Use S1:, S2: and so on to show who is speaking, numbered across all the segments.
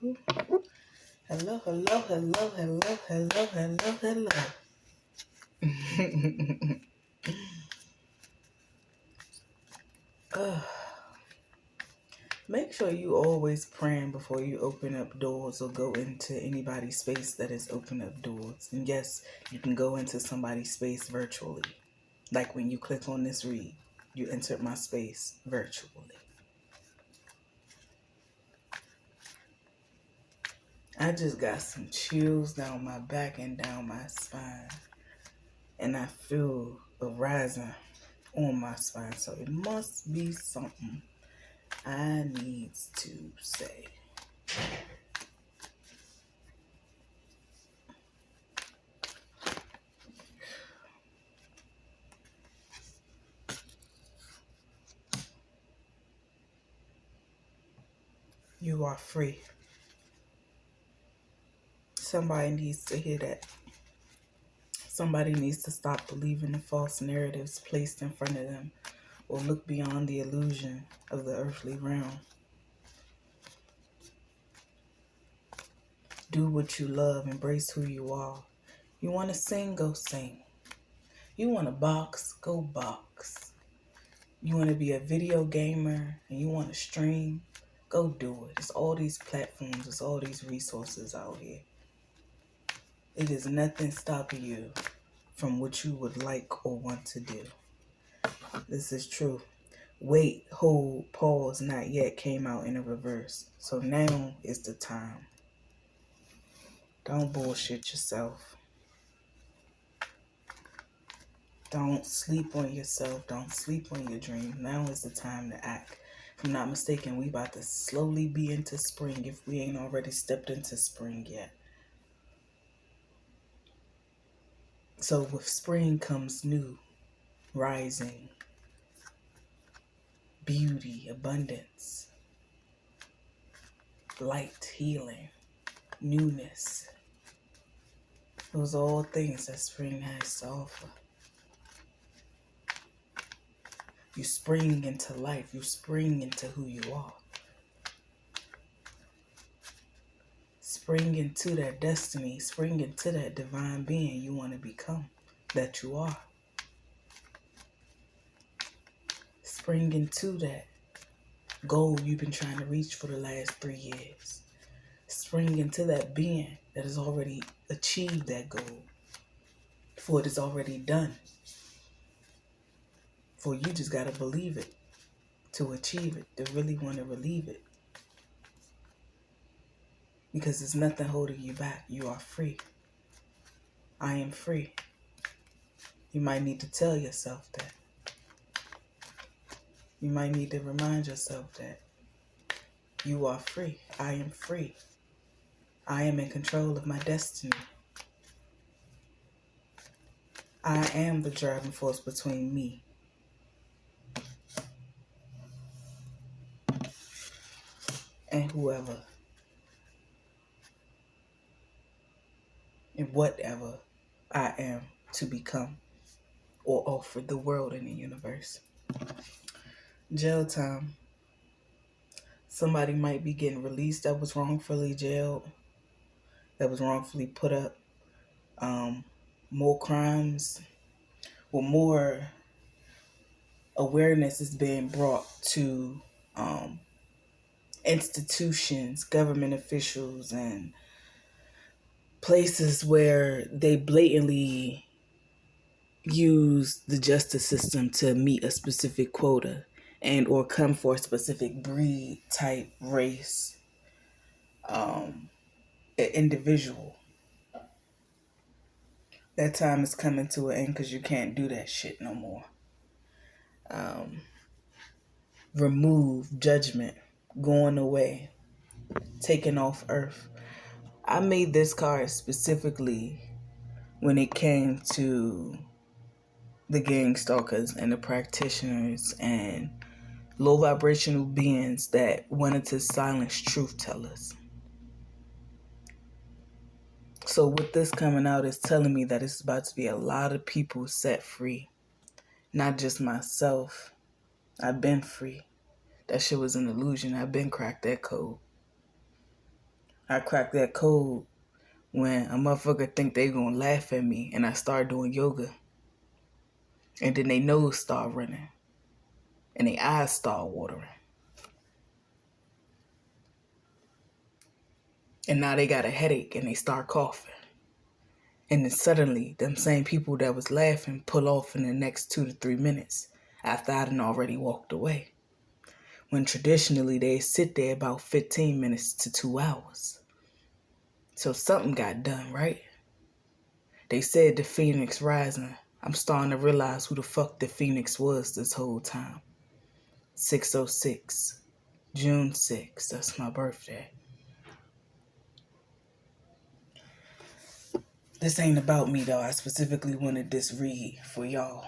S1: Hello, hello, hello, hello, hello, hello, hello. Make sure you always praying before you open up doors or go into anybody's space that is open up doors. And yes, you can go into somebody's space virtually. Like when you click on this read, you entered my space virtually. I just got some chills down my back and down my spine. And I feel a rising on my spine. So it must be something I need to say. You are free. Somebody needs to hear that. Somebody needs to stop believing the false narratives placed in front of them or look beyond the illusion of the earthly realm. Do what you love. Embrace who you are. You want to sing? Go sing. You want to box? Go box. You want to be a video gamer and you want to stream? Go do it. It's all these platforms. It's all these resources out here. It is nothing stopping you from what you would like or want to do. This is true. Wait, hold, pause, not yet came out in a reverse. So now is the time. Don't bullshit yourself. Don't sleep on yourself. Don't sleep on your dream. Now is the time to act. If I'm not mistaken, we about to slowly be into spring if we ain't already stepped into spring yet. So with spring comes new, rising, beauty, abundance, light, healing, newness. Those are all things that spring has to offer. You spring into life. You spring into who you are. Spring into that destiny. Spring into that divine being you want to become, that you are. Spring into that goal you've been trying to reach for the last 3 years. Spring into that being that has already achieved that goal. For it is already done. For you just got to believe it to achieve it, to really want to relieve it. Because there's nothing holding you back. You are free. I am free. You might need to tell yourself that. You might need to remind yourself that you are free. I am free. I am in control of my destiny. I am the driving force between me and whoever and whatever I am to become or offer the world and the universe. Jail time. Somebody might be getting released that was wrongfully jailed, that was wrongfully put up. More crimes or more awareness is being brought to institutions, government officials, and places where they blatantly use the justice system to meet a specific quota and or come for a specific breed, type, race, individual. That time is coming to an end because you can't do that shit no more. Remove judgment, going away, taking off earth. I made this card specifically when it came to the gang stalkers and the practitioners and low vibrational beings that wanted to silence truth tellers. So with this coming out, it's telling me that it's about to be a lot of people set free. Not just myself. I've been free. That shit was an illusion. I've been cracked that code. I cracked that code when a motherfucker think they gonna laugh at me and I start doing yoga. And then they nose start running. And their eyes start watering. And now they got a headache and they start coughing. And then suddenly, them same people that was laughing pull off in the next 2 to 3 minutes after I done already walked away. When traditionally they sit there about 15 minutes to 2 hours. So something got done, right? They said the Phoenix rising. I'm starting to realize who the fuck the Phoenix was this whole time. 606, June 6th, that's my birthday. This ain't about me though. I specifically wanted this read for y'all.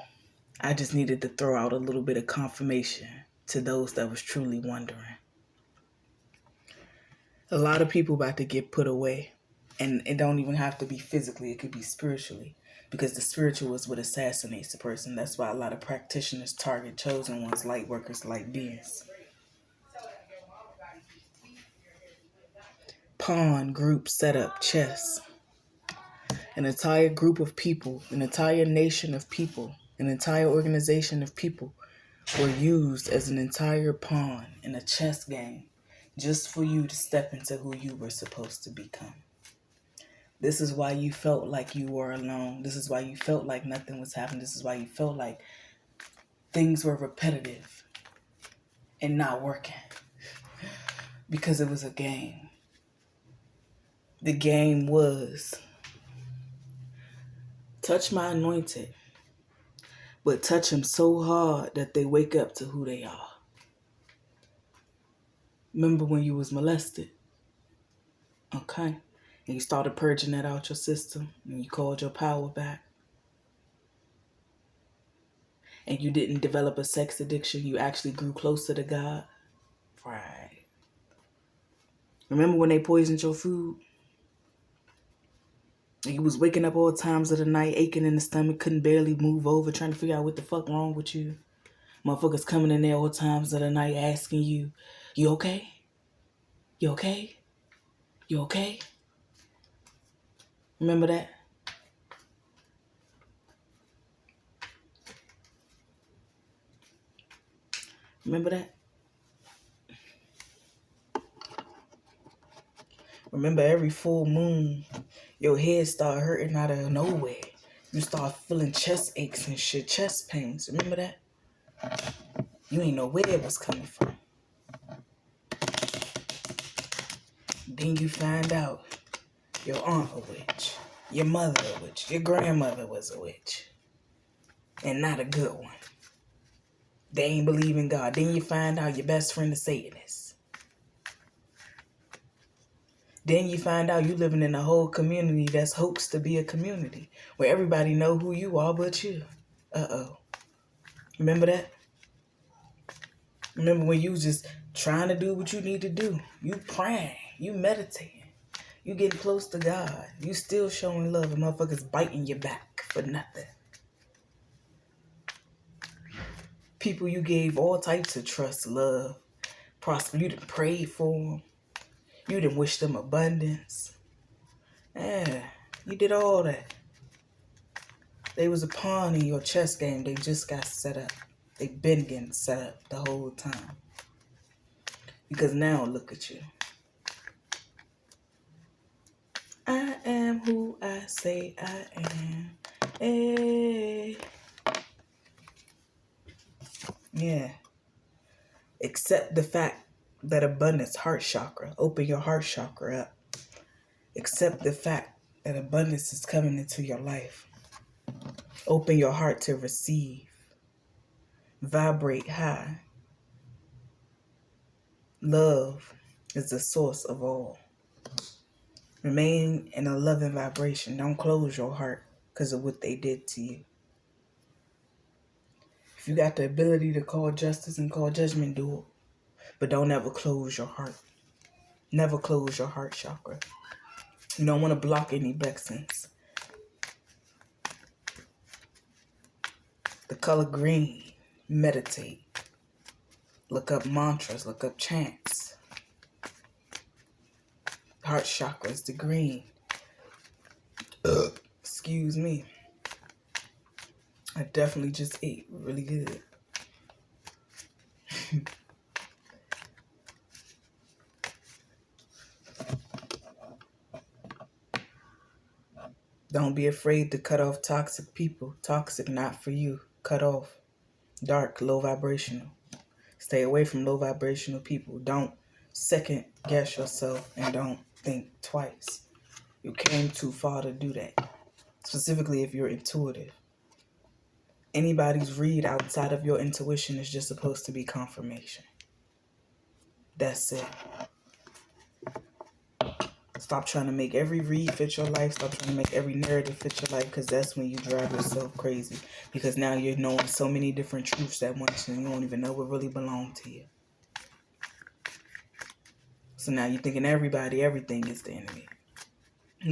S1: I just needed to throw out a little bit of confirmation to those that was truly wondering. A lot of people about to get put away. And it don't even have to be physically. It could be spiritually. Because the spiritual is what assassinates a person. That's why a lot of practitioners target chosen ones, light workers, light beings. Pawn, group, setup, chess. An entire group of people, an entire nation of people, an entire organization of people were used as an entire pawn in a chess game just for you to step into who you were supposed to become. This is why you felt like you were alone. This is why you felt like nothing was happening. This is why you felt like things were repetitive and not working. Because it was a game. The game was touch my anointed, but touch them so hard that they wake up to who they are. Remember when you was molested? Okay. And you started purging that out your system and you called your power back. And you didn't develop a sex addiction. You actually grew closer to God. Right. Remember when they poisoned your food? And you was waking up all times of the night, aching in the stomach, couldn't barely move over, trying to figure out what the fuck wrong with you. Motherfuckers coming in there all times of the night asking you, you okay? You okay? You okay? Remember that? Remember that? Remember every full moon, your head start hurting out of nowhere. You start feeling chest aches and shit, chest pains. Remember that? You ain't know where it was coming from. Then you find out your aunt a witch, your mother a witch, your grandmother was a witch. And not a good one. They ain't believe in God. Then you find out your best friend is Satanist. Then you find out you living in a whole community that's hopes to be a community where everybody know who you are but you. Uh-oh. Remember that? Remember when you just trying to do what you need to do. You praying. You meditating. You getting close to God. You still showing love and motherfuckers biting your back for nothing. People you gave all types of trust, love, prosperity. You done prayed for them. You done wished them abundance. Yeah, you did all that. They was a pawn in your chess game. They just got set up. They been getting set up the whole time. Because now look at you. I am who I say I am. Hey. Yeah. Accept the fact that abundance, heart chakra. Open your heart chakra up. Accept the fact that abundance is coming into your life. Open your heart to receive. Vibrate high. Love is the source of all. Remain in a loving vibration. Don't close your heart because of what they did to you. If you got the ability to call justice and call judgment, do it. But don't ever close your heart. Never close your heart chakra. You don't want to block any blessings. The color green. Meditate. Look up mantras. Look up chants. heart chakra is the green. Excuse me. I definitely just ate really good. Don't be afraid to cut off toxic people. Toxic, not for you. Cut off. Dark, low vibrational. Stay away from low vibrational people. Don't second guess yourself and don't think twice. You came too far to do that. Specifically if you're intuitive. Anybody's read outside of your intuition is just supposed to be confirmation. That's it. Stop trying to make every read fit your life. Stop trying to make every narrative fit your life, because that's when you drive yourself crazy. Because now you're knowing so many different truths at once and you don't even know what really belongs to you. So now you're thinking everything is the enemy.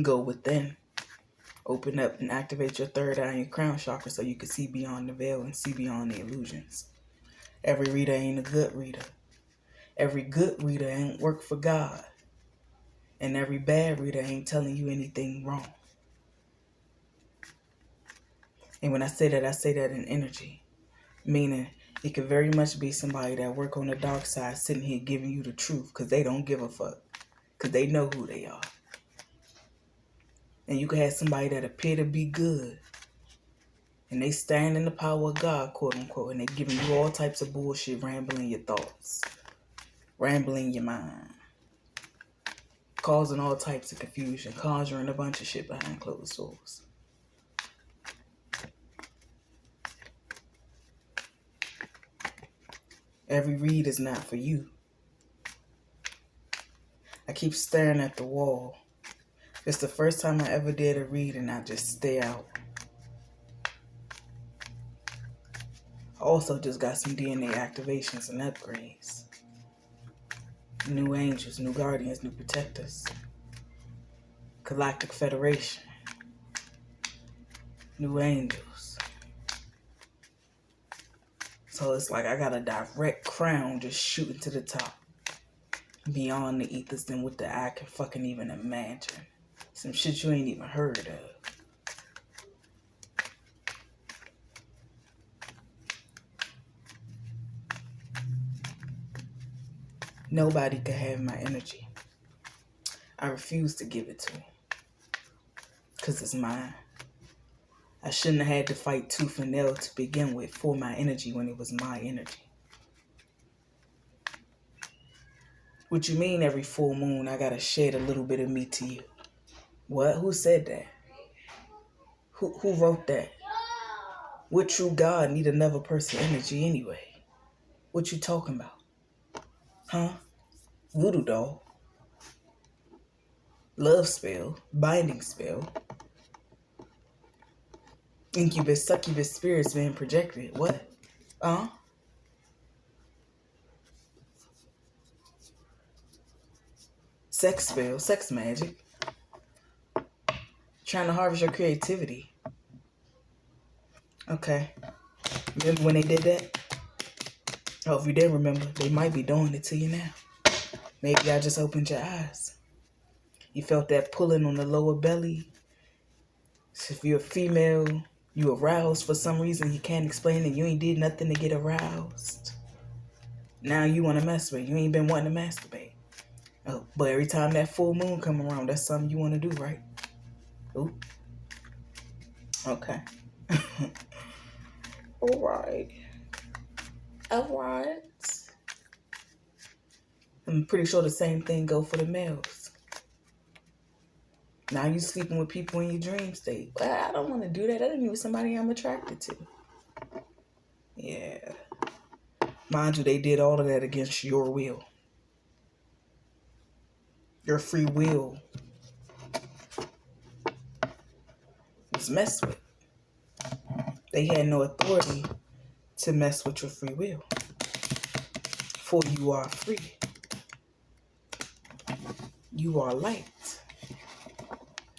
S1: Go within. Open up and activate your third eye and your crown chakra so you can see beyond the veil and see beyond the illusions. Every reader ain't a good reader. Every good reader ain't work for God. And every bad reader ain't telling you anything wrong. And when I say that in energy. Meaning, it could very much be somebody that work on the dark side sitting here giving you the truth because they don't give a fuck. Because they know who they are. And you could have somebody that appear to be good. And they stand in the power of God, quote unquote. And they giving you all types of bullshit, rambling your thoughts. Rambling your mind. Causing all types of confusion. Conjuring a bunch of shit behind closed doors. Every read is not for you. I keep staring at the wall. It's the first time I ever did a read and I just stay out. I also just got some DNA activations and upgrades. New angels, new guardians, new protectors. Galactic Federation. New angels. So it's like I got a direct crown just shooting to the top. Beyond the ethers than what the eye can fucking even imagine. Some shit you ain't even heard of. Nobody could have my energy. I refuse to give it to them. Because it's mine. I shouldn't have had to fight tooth and nail to begin with for my energy when it was my energy. What you mean every full moon I gotta shed a little bit of me to you? What? Who said that? Who wrote that? What true God need another person's energy anyway? What you talking about? Huh? Voodoo doll? Love spell? Binding spell? Incubus, succubus spirits being projected? What? Sex spell? Sex magic? Trying to harvest your creativity. Okay. Remember when they did that? Oh, if you didn't remember, they might be doing it to you now. Maybe I just opened your eyes. You felt that pulling on the lower belly. So if you're a female, you aroused for some reason you can't explain it. You ain't did nothing to get aroused. Now you want to mess with it. You ain't been wanting to masturbate. Oh, but every time that full moon come around, that's something you want to do, right? Ooh. Okay. All right. I'm pretty sure the same thing go for the males. Now you sleeping with people in your dream state. Well, I don't want to do that. That ain't even somebody I'm attracted to. Yeah. Mind you, they did all of that against your will. Your free will was messed with. They had no authority to mess with your free will. For you are free. You are light.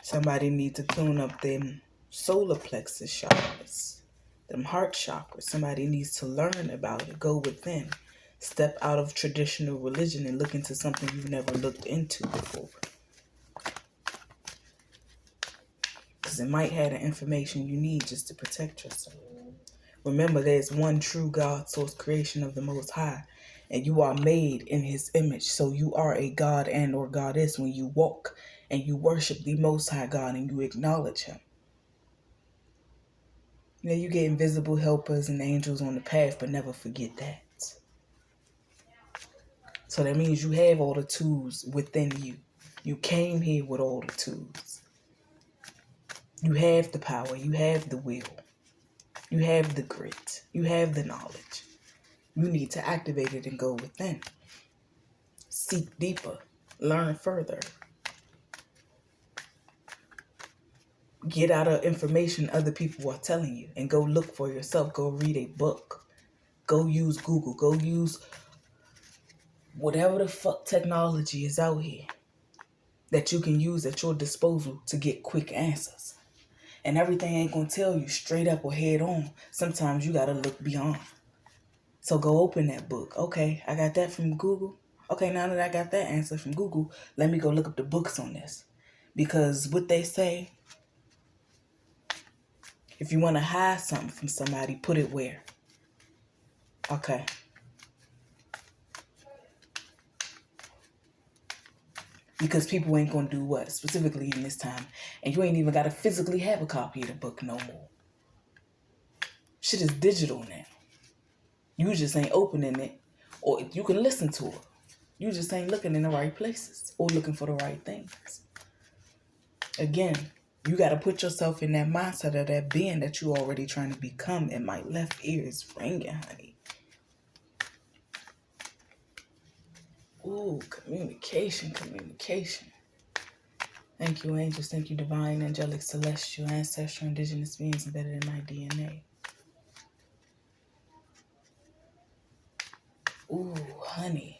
S1: Somebody needs to tune up them solar plexus chakras, them heart chakras. Somebody needs to learn about it, go within, step out of traditional religion and look into something you've never looked into before. because it might have the information you need just to protect yourself. Remember, there's one true God, source creation of the Most High, and you are made in His image. So you are a God and or goddess when you walk and you worship the Most High God and you acknowledge Him. You get invisible helpers and angels on the path, but never forget that. So that means you have all the tools within you. You came here with all the tools. You have the power. You have the will. You have the grit. You have the knowledge. You need to activate it and go within. Seek deeper. Learn further. Get out of information other people are telling you and go look for yourself. Go read a book. Go use Google. Go use whatever the fuck technology is out here that you can use at your disposal to get quick answers. And everything ain't gonna tell you straight up or head on. Sometimes you gotta look beyond. So go open that book. Okay, I got that from Google. Okay, now that I got that answer from Google, let me go look up the books on this. Because what they say, if you want to hide something from somebody, put it where? Okay. Because people ain't going to do what? Specifically in this time. And you ain't even got to physically have a copy of the book no more. Shit is digital now. You just ain't opening it. Or you can listen to it. You just ain't looking in the right places. Or looking for the right things. Again, you got to put yourself in that mindset of that being that you already trying to become. And my left ear is ringing, honey. Ooh, communication. Thank you, angels. Thank you, divine, angelic, celestial, ancestral, indigenous beings embedded in my DNA. Ooh, honey.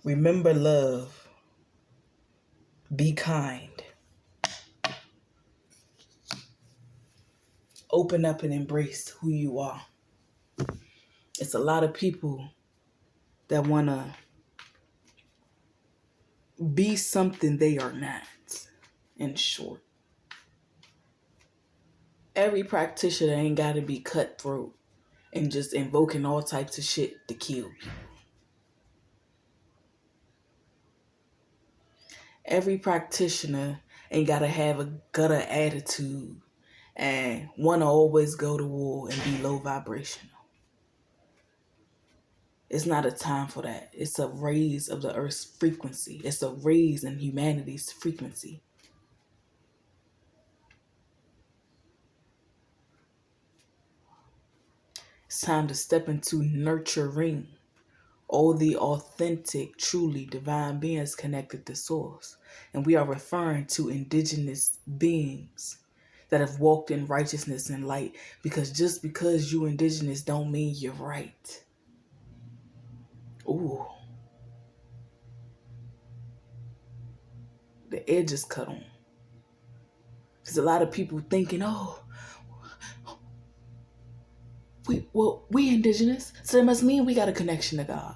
S1: Remember love. Be kind. Open up and embrace who you are. It's a lot of people that want to be something they are not, in short. Every practitioner ain't got to be cutthroat and just invoking all types of shit to kill you. Every practitioner ain't got to have a gutter attitude and want to always go to war and be low vibrational. It's not a time for that. It's a raise of the earth's frequency. It's a raise in humanity's frequency. It's time to step into nurturing all the authentic, truly divine beings connected to source. And we are referring to indigenous beings that have walked in righteousness and light, because just because you indigenous don't mean you're right. Ooh. The edge is cut on. Because a lot of people thinking, oh, we indigenous, so that must mean we got a connection to God.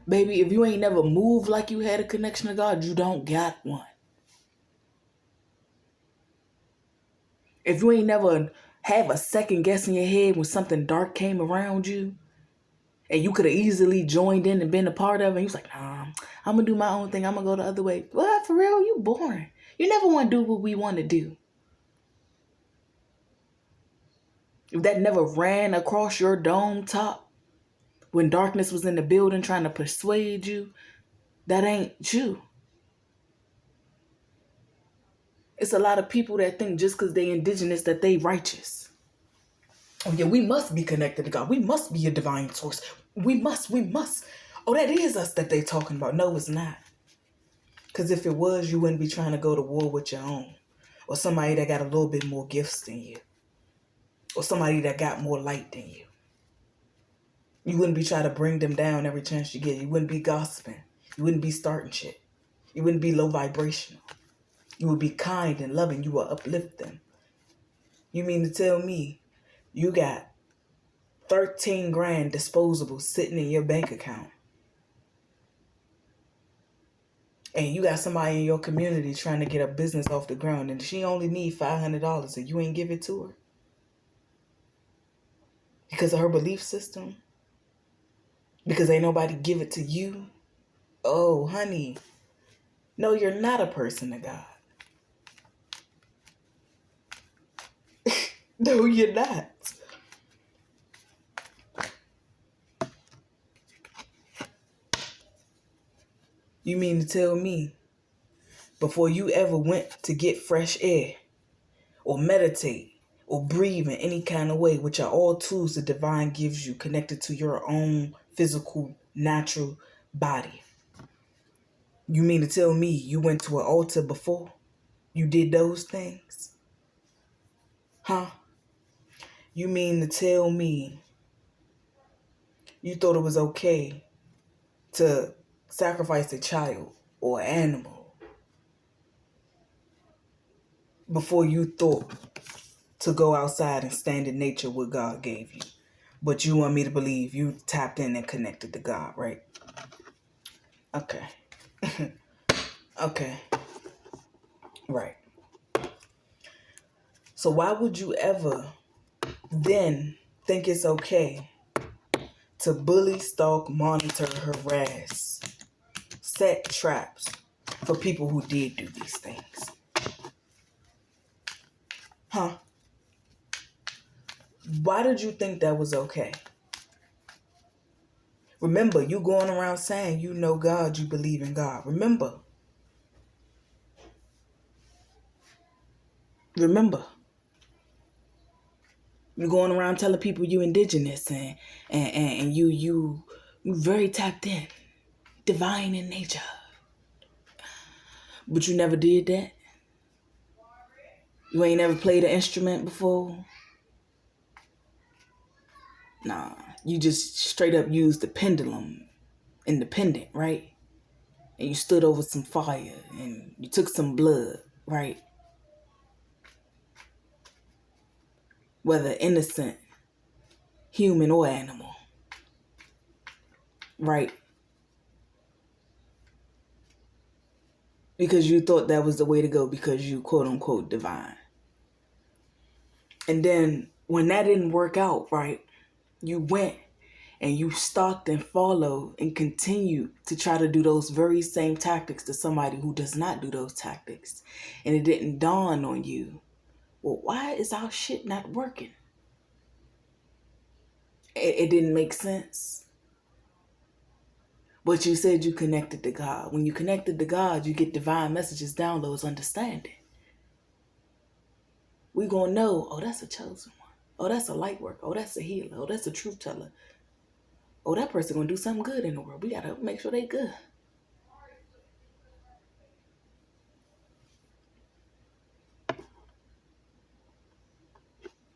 S1: Baby, if you ain't never moved like you had a connection to God, you don't got one. If you ain't never have a second guess in your head when something dark came around you, and you could have easily joined in and been a part of it, and you was like, nah, I'm going to do my own thing. I'm going to go the other way. Well, for real, you boring. You never want to do what we want to do. If that never ran across your dome top when darkness was in the building trying to persuade you, that ain't you. It's a lot of people that think just because they indigenous that they righteous. Oh yeah, we must be connected to God. We must be a divine source. We must. Oh, that is us that they talking about. No, it's not. Because if it was, you wouldn't be trying to go to war with your own. Or somebody that got a little bit more gifts than you. Or somebody that got more light than you. You wouldn't be trying to bring them down every chance you get. You wouldn't be gossiping. You wouldn't be starting shit. You wouldn't be low vibrational. You would be kind and loving. You would uplift them. You mean to tell me you got 13 grand disposable sitting in your bank account and you got somebody in your community trying to get a business off the ground, and she only need $500, and you ain't give it to her because of her belief system, because ain't nobody give it to you. Oh, honey, no, you're not a person of God. No, you're not. You mean to tell me before you ever went to get fresh air or meditate or breathe in any kind of way, which are all tools the divine gives you connected to your own physical, natural body, you mean to tell me you went to an altar before you did those things? Huh? You mean to tell me you thought it was okay to sacrifice a child or an animal before you thought to go outside and stand in nature what God gave you? But you want me to believe you tapped in and connected to God, right? Okay. Okay. Right. So why would you ever then think it's okay to bully, stalk, monitor, harass, set traps for people who did do these things? Huh? Why did you think that was okay? Remember, you going around saying you know God, you believe in God. Remember. You're going around telling people you indigenous and you very tapped in, divine in nature. But you never did that. You ain't never played an instrument before. Nah, you just straight up used the pendulum, independent, right? And you stood over some fire and you took some blood, right? Whether innocent, human or animal, right? Because you thought that was the way to go because you quote unquote divine. And then when that didn't work out, right, you went and you stalked and followed and continued to try to do those very same tactics to somebody who does not do those tactics. And it didn't dawn on you, well, why is our shit not working? It didn't make sense. But you said you connected to God. When you connected to God, you get divine messages, downloads, understanding. We gonna know, oh, that's a chosen one. Oh, that's a light worker. Oh, that's a healer. Oh, that's a truth teller. Oh, that person gonna do something good in the world. We gotta make sure they good.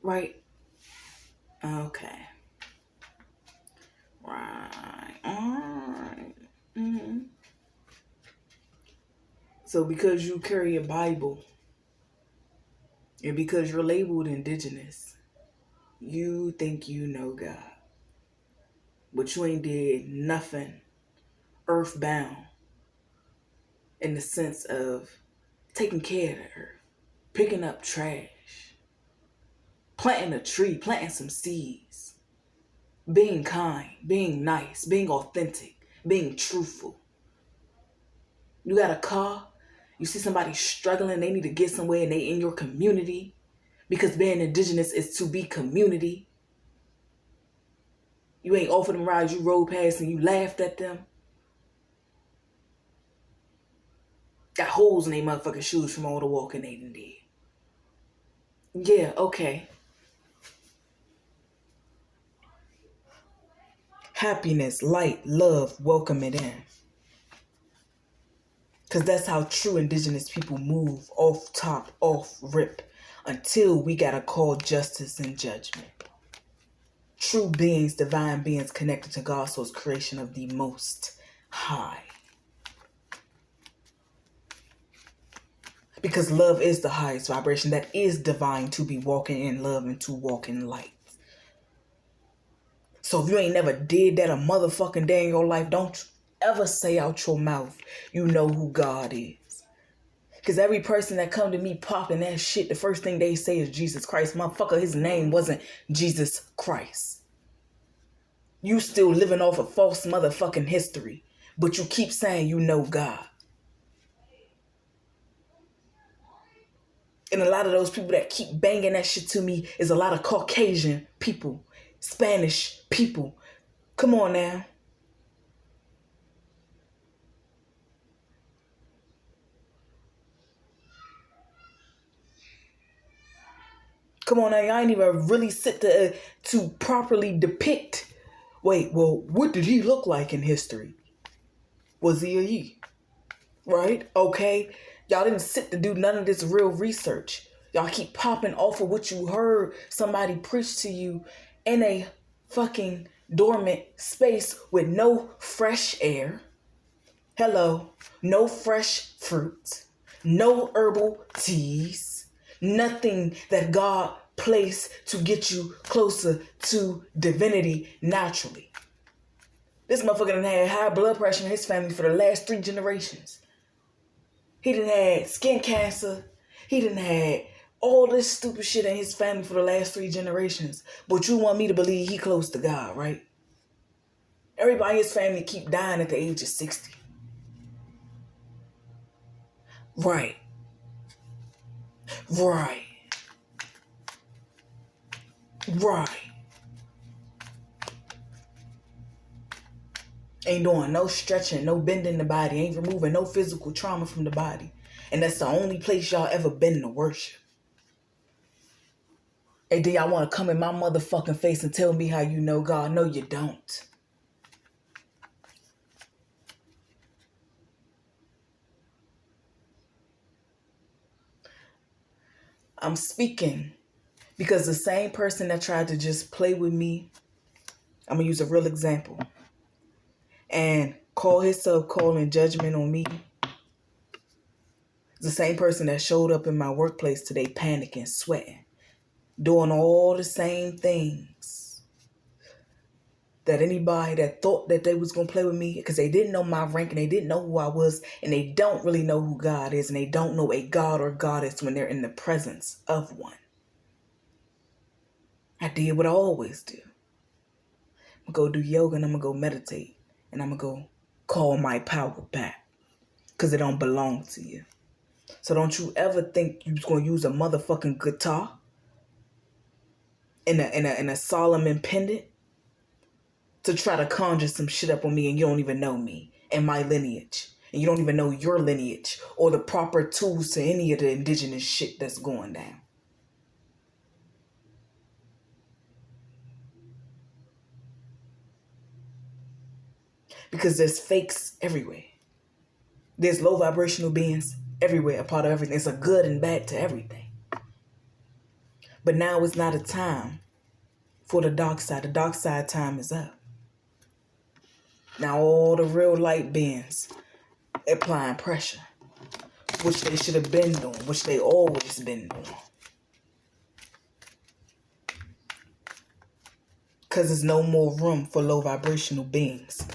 S1: Right? Okay. Right. Alright. Mm-hmm. So because you carry a Bible and because you're labeled indigenous, you think you know God. But you ain't did nothing earthbound in the sense of taking care of the earth, picking up trash, planting a tree, planting some seeds, being kind, being nice, being authentic, being truthful. You got a car, you see somebody struggling, they need to get somewhere and they in your community because being indigenous is to be community. You ain't offered them rides, you rode past and you laughed at them. Got holes in their motherfucking shoes from all the walking they done did. Yeah, okay. Happiness, light, love, welcome it in. Because that's how true indigenous people move, off top, off rip, until we gotta call justice and judgment. True beings, divine beings connected to God's source creation of the Most High. Because love is the highest vibration that is divine to be walking in love and to walk in light. So if you ain't never did that a motherfucking day in your life, don't you? ever say out your mouth, you know who God is. Because every person that come to me popping that shit, the first thing they say is Jesus Christ. Motherfucker, his name wasn't Jesus Christ. You still living off of false motherfucking history, but you keep saying you know God. And a lot of those people that keep banging that shit to me is a lot of Caucasian people, Spanish people. Come on now. Come on now, y'all ain't even really sit to properly depict. Wait, well, what did he look like in history? Was he a he? Right? Okay. Y'all didn't sit to do none of this real research. Y'all keep popping off of what you heard somebody preach to you in a fucking dormant space with no fresh air. Hello. No fresh fruit. No herbal teas. Nothing that God placed to get you closer to divinity naturally. This motherfucker done had high blood pressure in his family for the last 3 generations. He done had skin cancer. He done had all this stupid shit in his family for the last 3 generations. But you want me to believe he close to God, right? Everybody in his family keep dying at the age of 60. Right. Right. Right. Ain't doing no stretching, no bending the body, ain't removing no physical trauma from the body. And that's the only place y'all ever been to worship. And then y'all want to come in my motherfucking face and tell me how you know God. No, you don't. I'm speaking because the same person that tried to just play with me, I'm going to use a real example, and call himself calling judgment on me, the same person that showed up in my workplace today panicking, sweating, doing all the same things that anybody that thought that they was going to play with me because they didn't know my rank and they didn't know who I was and they don't really know who God is and they don't know a God or goddess when they're in the presence of one. I did what I always do. I'm going to go do yoga and I'm going to go meditate and I'm going to go call my power back because it don't belong to you. So don't you ever think you're going to use a motherfucking guitar in a Solomon pendant to try to conjure some shit up on me and you don't even know me and my lineage. And you don't even know your lineage or the proper tools to any of the indigenous shit that's going down. Because there's fakes everywhere. There's low vibrational beings everywhere, a part of everything. It's a good and bad to everything. But now it's not a time for the dark side. The dark side time is up. Now all the real light beings applying pressure, which they should have been doing, which they always been doing. Because there's no more room for low vibrational beings.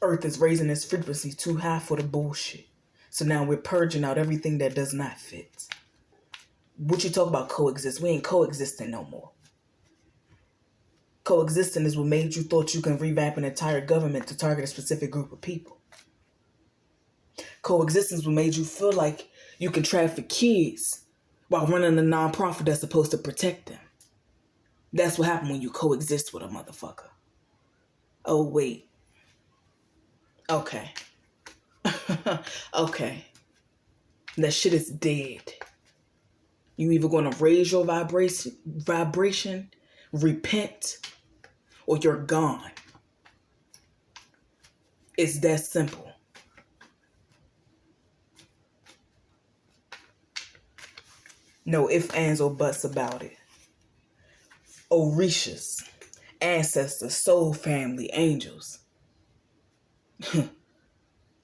S1: Earth is raising its frequency too high for the bullshit. So now we're purging out everything that does not fit. What you talk about coexist? We ain't coexisting no more. Coexisting is what made you thought you can revamp an entire government to target a specific group of people. Coexistence what made you feel like you can traffic kids while running a nonprofit that's supposed to protect them. That's what happened when you coexist with a motherfucker. Oh, wait. Okay. Okay. That shit is dead. You either going to raise your vibration, repent, or you're gone. It's that simple. No ifs, ands, or buts about it. Orishas, ancestors, soul family, angels.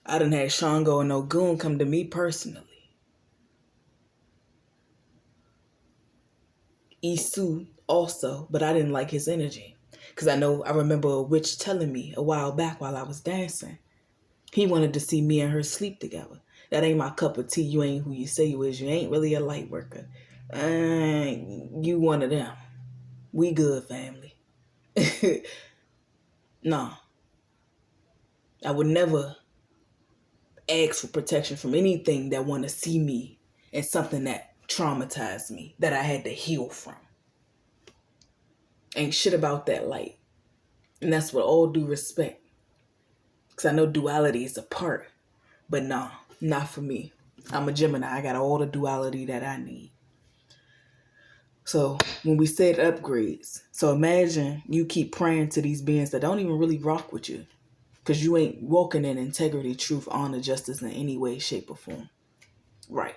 S1: I done had Shango and Ogun come to me personally. Isu also, but I didn't like his energy. Because I remember a witch telling me a while back while I was dancing. He wanted to see me and her sleep together. That ain't my cup of tea. You ain't who you say you is. You ain't really a light worker. You one of them. We good, family. Nah. I would never ask for protection from anything that want to see me and something that traumatized me, that I had to heal from. Ain't shit about that light. And that's with all due respect. Because I know duality is a part. But nah, not for me. I'm a Gemini. I got all the duality that I need. So when we said upgrades, so imagine you keep praying to these beings that don't even really rock with you. Because you ain't walking in integrity, truth, honor, justice in any way, shape, or form. Right.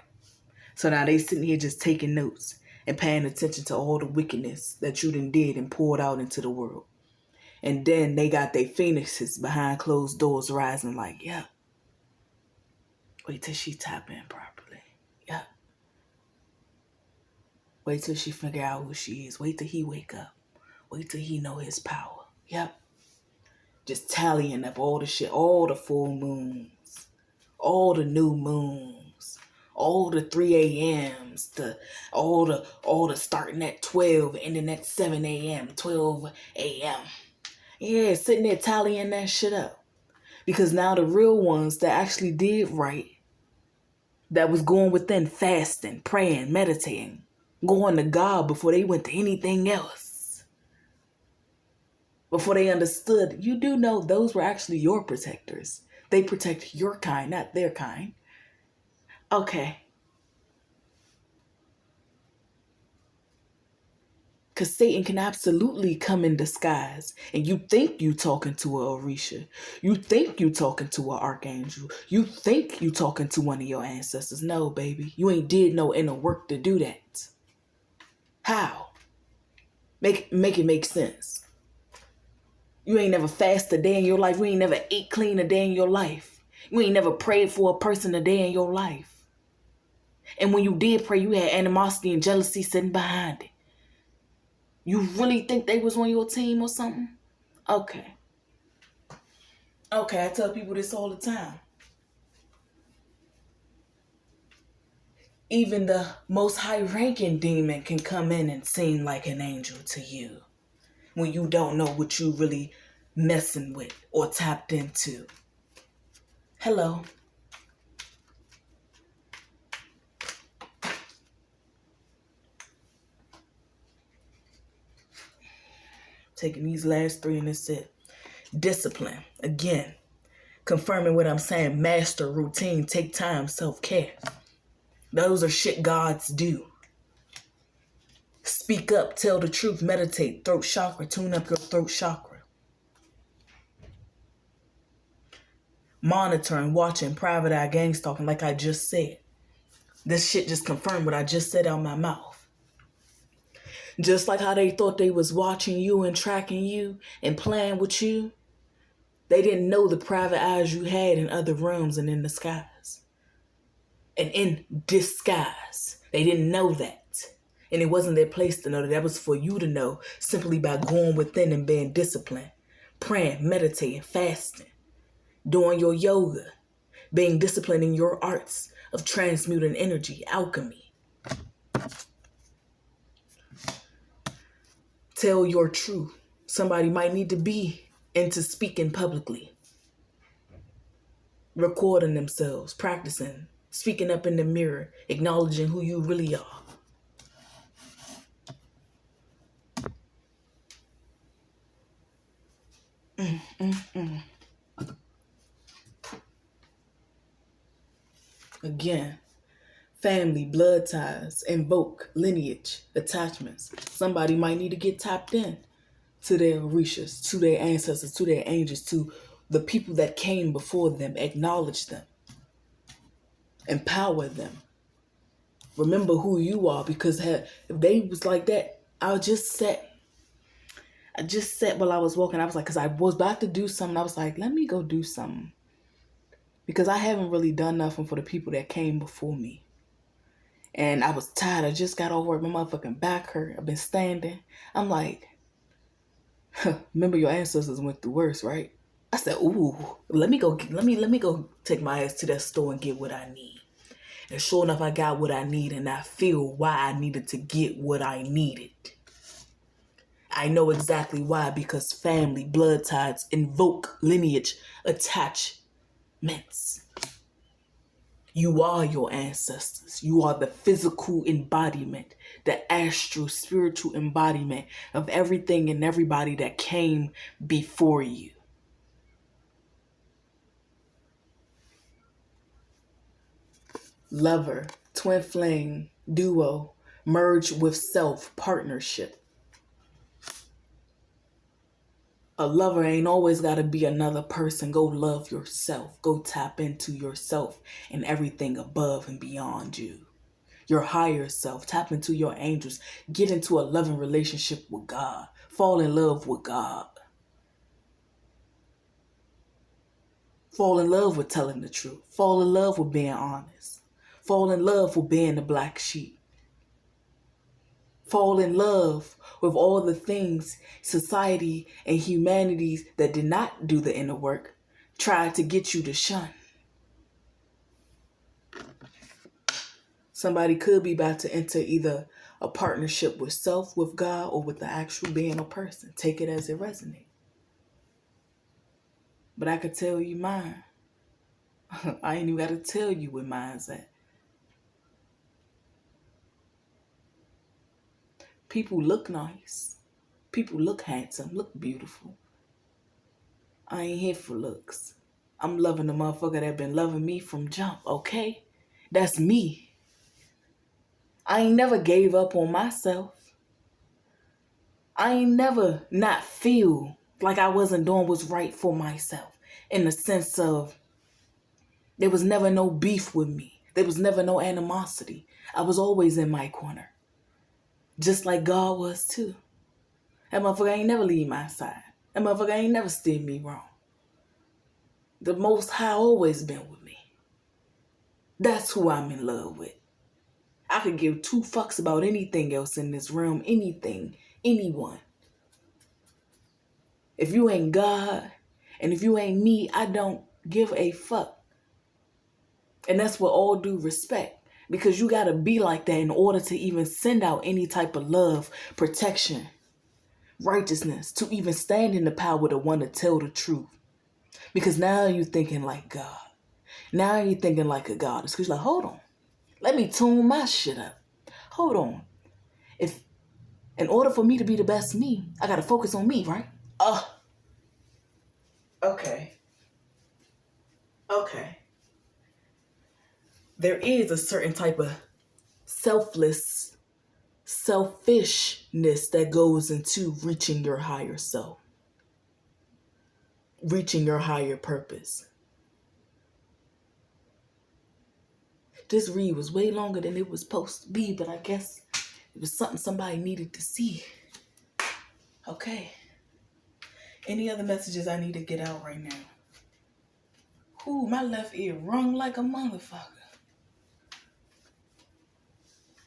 S1: So now they sitting here just taking notes and paying attention to all the wickedness that you done did and poured out into the world. And then they got their phoenixes behind closed doors rising like, yeah. Wait till she tap in properly. Yeah. Wait till she figure out who she is. Wait till he wake up. Wait till he know his power. Yep. Just tallying up all the shit, all the full moons, all the new moons, all the 3 a.m.s, all the starting at 12, ending at 7 a.m., 12 a.m. Yeah, sitting there tallying that shit up. Because now the real ones that actually did right, that was going within, fasting, praying, meditating, going to God before they went to anything else. Before they understood, you do know those were actually your protectors. They protect your kind, not their kind. Okay. Because Satan can absolutely come in disguise. And you think you talking to a Orisha. You think you talking to an archangel. You think you talking to one of your ancestors. No, baby. You ain't did no inner work to do that. How? Make it make sense. You ain't never fasted a day in your life. You ain't never ate clean a day in your life. You ain't never prayed for a person a day in your life. And when you did pray, you had animosity and jealousy sitting behind it. You really think they was on your team or something? Okay. Okay, I tell people this all the time. Even the most high-ranking demon can come in and seem like an angel to you when you don't know what you really messing with or tapped into. Hello. Taking these last 3 and that's it. Discipline. Again, confirming what I'm saying. Master, routine, take time, self-care. Those are shit gods do. Speak up, tell the truth, meditate, throat chakra, tune up your throat chakra. Monitoring, watching, private eye, gang stalking, like I just said. This shit just confirmed what I just said out my mouth. Just like how they thought they was watching you and tracking you and playing with you, they didn't know the private eyes you had in other realms and in the skies. And in disguise. They didn't know that. And it wasn't their place to know that. That was for you to know simply by going within and being disciplined. Praying, meditating, fasting. Doing your yoga. Being disciplined in your arts of transmuting energy, alchemy. Tell your truth. Somebody might need to be into speaking publicly. Recording themselves, practicing, speaking up in the mirror, acknowledging who you really are. Again, family, blood ties, invoke, lineage, attachments. Somebody might need to get tapped in to their Orishas, to their ancestors, to their angels, to the people that came before them. Acknowledge them. Empower them. Remember who you are, because if they was like that, I just sat while I was walking. I was like, because I was about to do something. I was like, let me go do something. Because I haven't really done nothing for the people that came before me. And I was tired. I just got off work. My motherfucking back hurt. I've been standing. I'm like, Remember your ancestors went through worse, right? I said, ooh, let me go take my ass to that store and get what I need. And sure enough, I got what I need, and I feel why I needed to get what I needed. I know exactly why, because family, blood ties invoke lineage attachments. You are your ancestors. You are the physical embodiment, the astral spiritual embodiment of everything and everybody that came before you. Lover, twin flame, duo, merge with self, partnership. A lover ain't always got to be another person. Go love yourself. Go tap into yourself and everything above and beyond you. Your higher self. Tap into your angels. Get into a loving relationship with God. Fall in love with God. Fall in love with telling the truth. Fall in love with being honest. Fall in love with being the black sheep. Fall in love with all the things society and humanities that did not do the inner work tried to get you to shun. Somebody could be about to enter either a partnership with self, with God, or with the actual being or person. Take it as it resonates. But I could tell you mine. I ain't even got to tell you where mine's at. People look nice. People look handsome, look beautiful. I ain't here for looks. I'm loving the motherfucker that been loving me from jump, okay? That's me. I ain't never gave up on myself. I ain't never not feel like I wasn't doing what's right for myself. In the sense of, there was never no beef with me. There was never no animosity. I was always in my corner. Just like God was too. That motherfucker ain't never leave my side. That motherfucker ain't never steered me wrong. The Most High always been with me. That's who I'm in love with. I could give two fucks about anything else in this realm. Anything. Anyone. If you ain't God, and if you ain't me, I don't give a fuck. And that's with all due respect. Because you gotta be like that in order to even send out any type of love, protection, righteousness, to even stand in the power to want to tell the truth. Because now you're thinking like God. Now you're thinking like a goddess. Because you're like, hold on. Let me tune my shit up. Hold on. If in order for me to be the best me, I gotta focus on me, right? Okay. There is a certain type of selfishness that goes into reaching your higher self. Reaching your higher purpose. This read was way longer than it was supposed to be, but I guess it was something somebody needed to see. Okay. Any other messages I need to get out right now? Ooh, my left ear rung like a motherfucker.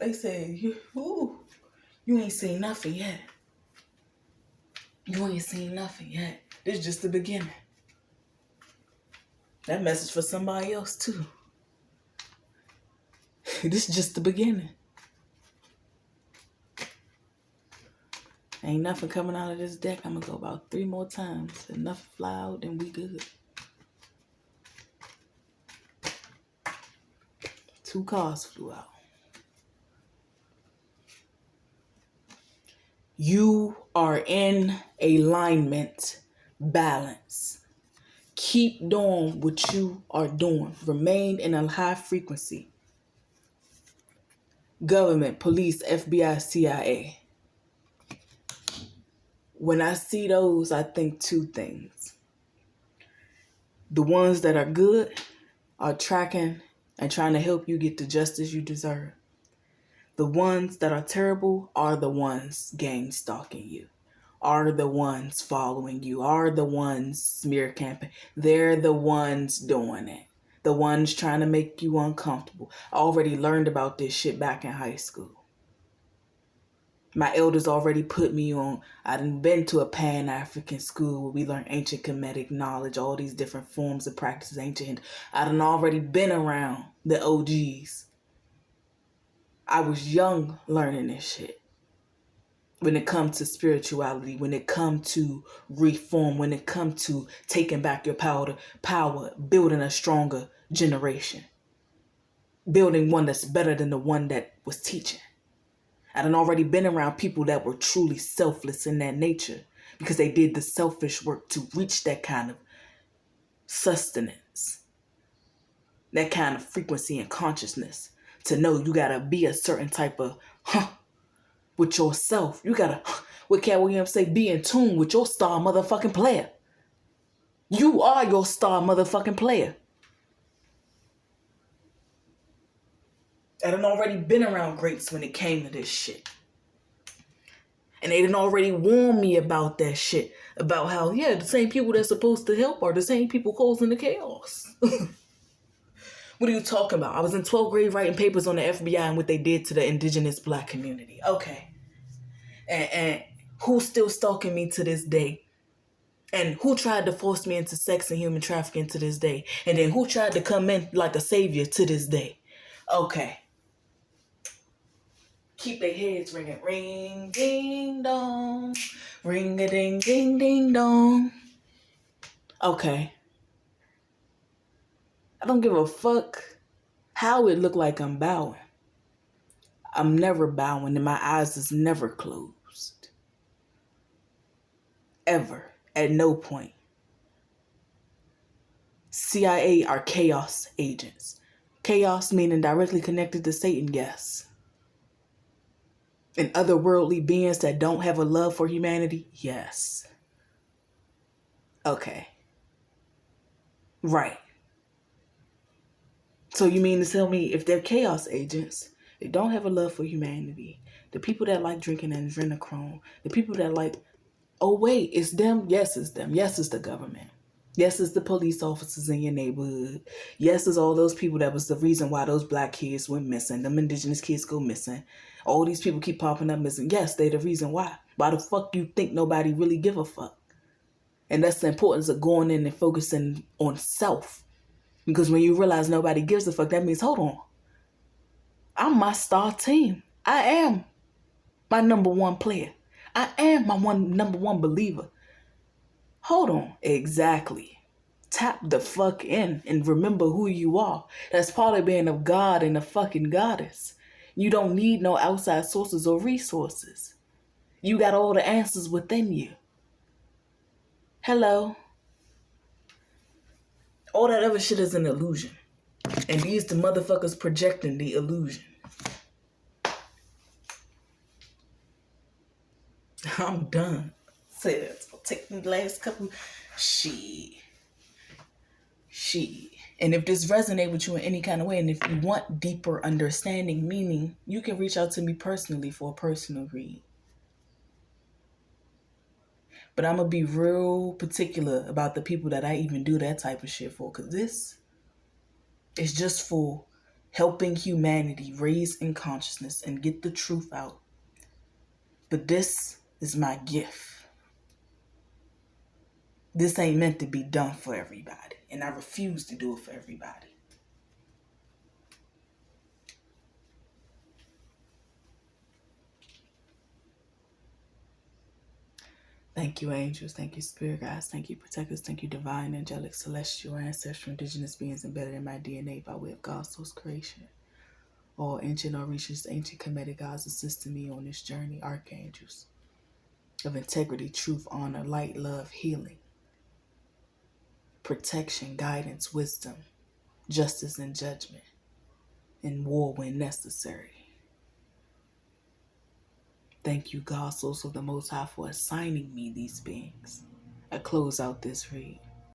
S1: They said, you ain't seen nothing yet. You ain't seen nothing yet. This is just the beginning. That message for somebody else too. This is just the beginning. Ain't nothing coming out of this deck. I'm gonna go about 3 more times. If nothing fly out, then we good. 2 cards flew out. You are in alignment, balance. Keep doing what you are doing. Remain in a high frequency. Government, police, FBI, CIA. When I see those, I think 2 things. The ones that are good are tracking and trying to help you get the justice you deserve. The ones that are terrible are the ones gang stalking you, are the ones following you, are the ones smear camping. They're the ones doing it. The ones trying to make you uncomfortable. I already learned about this shit back in high school. My elders already put me on. I done been to a Pan-African school where we learn ancient Kemetic knowledge, all these different forms of practices, ancient. I done already been around the OGs. I was young learning this shit. When it comes to spirituality, when it comes to reform, when it comes to taking back your power, building a stronger generation, building one that's better than the one that was teaching. I done already been around people that were truly selfless in that nature because they did the selfish work to reach that kind of sustenance, that kind of frequency and consciousness, to know you gotta be a certain type of with yourself. You gotta, what Cat Williams say, be in tune with your star motherfucking player. You are your star motherfucking player. I done already been around greats when it came to this shit. And they done already warned me about that shit. About how, yeah, the same people that's supposed to help are the same people causing the chaos. What are you talking about? I was in 12th grade writing papers on the FBI and what they did to the indigenous black community. Okay. And who's still stalking me to this day? And who tried to force me into sex and human trafficking to this day? And then who tried to come in like a savior to this day? Okay. Keep their heads ringing. Ring, ding, dong. Ring a ding, ding, ding, dong. Okay. I don't give a fuck how it look like I'm bowing. I'm never bowing and my eyes is never closed. Ever. At no point. CIA are chaos agents. Chaos meaning directly connected to Satan, yes. And otherworldly beings that don't have a love for humanity, yes. Okay. Right. So you mean to tell me if they're chaos agents, they don't have a love for humanity, the people that like drinking adrenochrome, the people that like, oh wait, it's them? Yes, it's them. Yes, it's the government. Yes, it's the police officers in your neighborhood. Yes, it's all those people that was the reason why those black kids went missing. Them indigenous kids go missing. All these people keep popping up missing. Yes, they the reason why. Why the fuck you think nobody really give a fuck? And that's the importance of going in and focusing on self. Because when you realize nobody gives a fuck, that means, hold on. I'm my star team. I am my number one player. I am my number one believer. Hold on. Exactly. Tap the fuck in and remember who you are. That's part of being a god and a fucking goddess. You don't need no outside sources or resources. You got all the answers within you. Hello. All that other shit is an illusion. And these the motherfuckers projecting the illusion. I'm done. Say that. I'll take the last couple. Shit. And if this resonates with you in any kind of way, and if you want deeper understanding, meaning, you can reach out to me personally for a personal read. But I'm going to be real particular about the people that I even do that type of shit for. Because this is just for helping humanity raise in consciousness and get the truth out. But this is my gift. This ain't meant to be done for everybody. And I refuse to do it for everybody. Thank you, angels. Thank you, spirit guides. Thank you, protectors. Thank you, divine, angelic, celestial, ancestral, indigenous beings embedded in my DNA by way of God's source creation. All ancient Orishas, ancient Kemetic gods assisting me on this journey. Archangels of integrity, truth, honor, light, love, healing, protection, guidance, wisdom, justice, and judgment, and war when necessary. Thank you, God, source of the Most High, for assigning me these beings. I close out this read.